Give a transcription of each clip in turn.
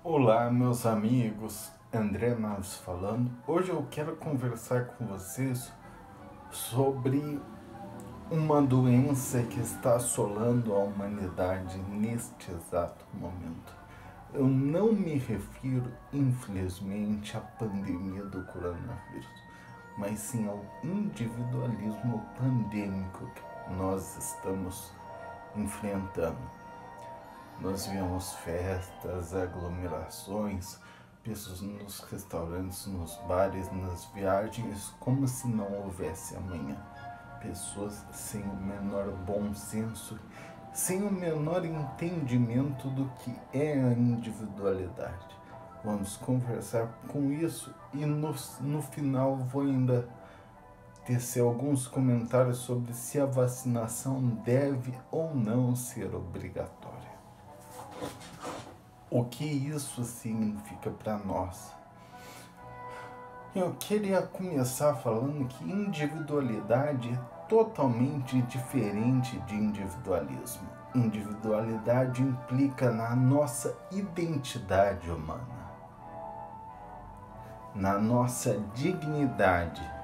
Olá, meus amigos, André Naves falando. Hoje eu quero conversar com vocês sobre uma doença que está assolando a humanidade neste exato momento. Eu não me refiro, infelizmente, à pandemia do coronavírus, mas sim ao individualismo pandêmico que nós estamos enfrentando. Nós vemos festas, aglomerações, pessoas nos restaurantes, nos bares, nas viagens, como se não houvesse amanhã. Pessoas sem o menor bom senso, sem o menor entendimento do que é a individualidade. Vamos conversar com isso e no final vou ainda tecer alguns comentários sobre se a vacinação deve ou não ser obrigatória. O que isso significa para nós? Eu queria começar falando que individualidade é totalmente diferente de individualismo. Individualidade implica na nossa identidade humana, na nossa dignidade,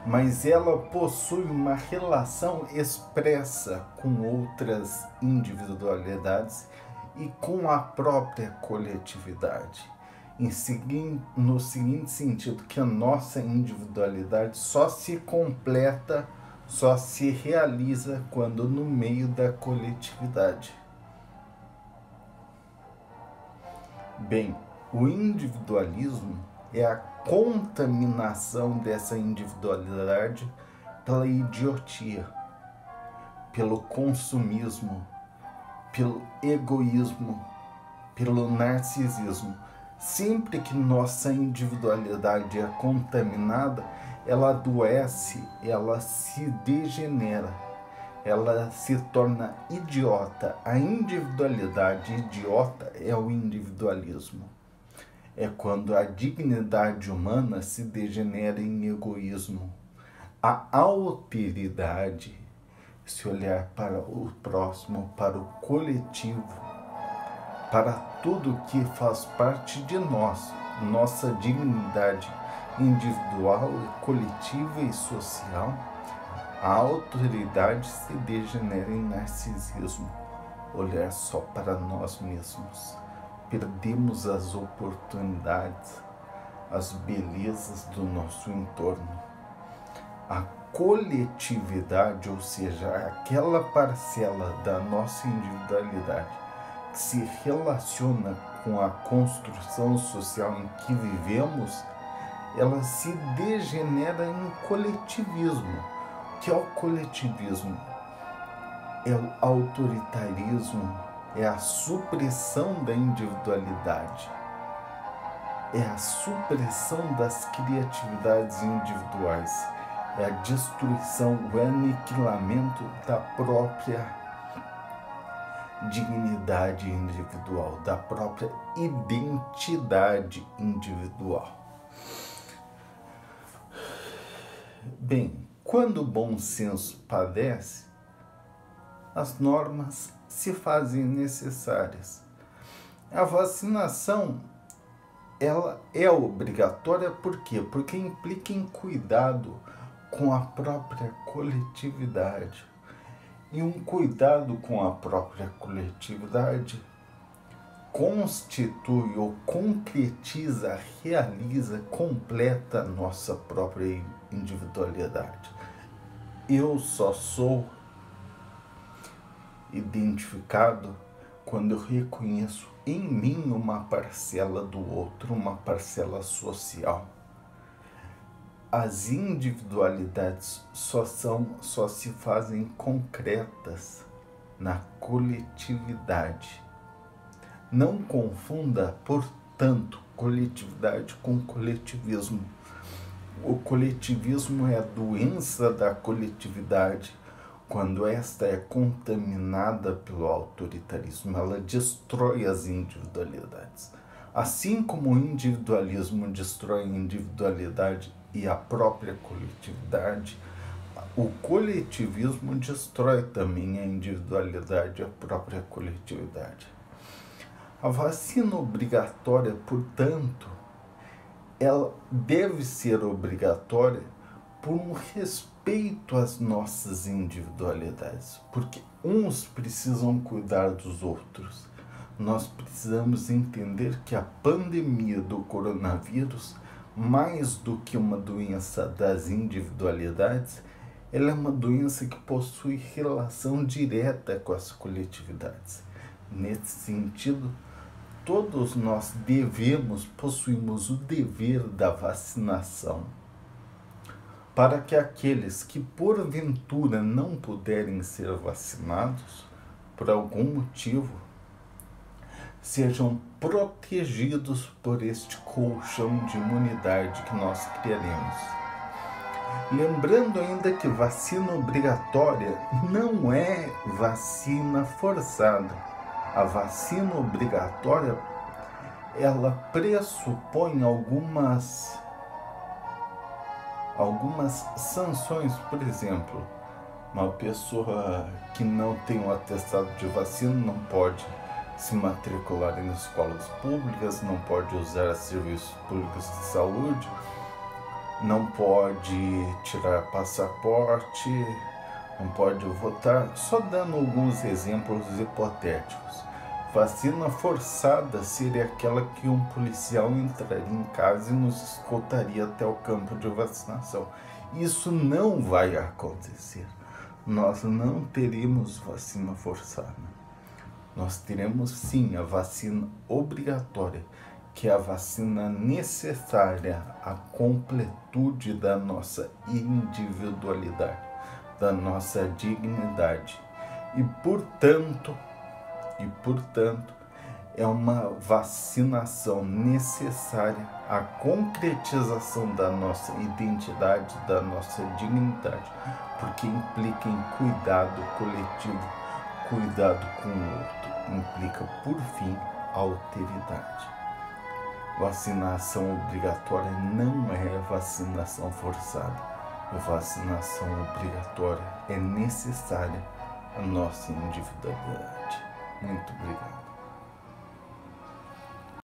mas ela possui uma relação expressa com outras individualidades e com a própria coletividade. No seguinte sentido, que a nossa individualidade só se completa, só se realiza quando no meio da coletividade. Bem, o individualismo é a contaminação dessa individualidade pela idiotia, pelo consumismo, pelo egoísmo, pelo narcisismo. Sempre que nossa individualidade é contaminada, ela adoece, ela se degenera, ela se torna idiota. A individualidade idiota é o individualismo. É quando a dignidade humana se degenera em egoísmo. A alteridade, se olhar para o próximo, para o coletivo, para tudo que faz parte de nós, nossa dignidade individual, coletiva e social, a autoridade se degenera em narcisismo, olhar só para nós mesmos. Perdemos as oportunidades, as belezas do nosso entorno. A coletividade, ou seja, aquela parcela da nossa individualidade que se relaciona com a construção social em que vivemos, ela se degenera em coletivismo. O que é o coletivismo? É o autoritarismo, é a supressão da individualidade, é a supressão das criatividades individuais, é a destruição, o aniquilamento da própria dignidade individual, da própria identidade individual. Bem, quando o bom senso padece, as normas se fazem necessárias. A vacinação, ela é obrigatória por quê? Porque implica em cuidado com a própria coletividade. E um cuidado com a própria coletividade constitui ou concretiza, realiza, completa a nossa própria individualidade. Eu só sou identificado quando eu reconheço em mim uma parcela do outro, uma parcela social. As individualidades só se fazem concretas na coletividade. Não confunda, portanto, coletividade com coletivismo. O coletivismo é a doença da coletividade. Quando esta é contaminada pelo autoritarismo, ela destrói as individualidades. Assim como o individualismo destrói a individualidade e a própria coletividade, o coletivismo destrói também a individualidade e a própria coletividade. A vacina obrigatória, portanto, ela deve ser obrigatória por um respeito às nossas individualidades, porque uns precisam cuidar dos outros. Nós precisamos entender que a pandemia do coronavírus, mais do que uma doença das individualidades, ela é uma doença que possui relação direta com as coletividades. Nesse sentido, todos nós possuímos o dever da vacinação, para que aqueles que porventura não puderem ser vacinados, por algum motivo, sejam protegidos por este colchão de imunidade que nós criaremos. Lembrando ainda que vacina obrigatória não é vacina forçada. A vacina obrigatória, ela pressupõe algumas sanções. Por exemplo, uma pessoa que não tem um atestado de vacina não pode se matricular em escolas públicas, não pode usar serviços públicos de saúde, não pode tirar passaporte, não pode votar, só dando alguns exemplos hipotéticos. Vacina forçada seria aquela que um policial entraria em casa e nos escoltaria até o campo de vacinação. Isso não vai acontecer. Nós não teremos vacina forçada. Nós teremos sim a vacina obrigatória, que é a vacina necessária à completude da nossa individualidade, da nossa dignidade. E, portanto, é uma vacinação necessária à concretização da nossa identidade, da nossa dignidade, porque implica em cuidado coletivo, cuidado com o outro, implica, por fim, alteridade. Vacinação obrigatória não é vacinação forçada. A vacinação obrigatória é necessária à nossa individualidade. Muito obrigado.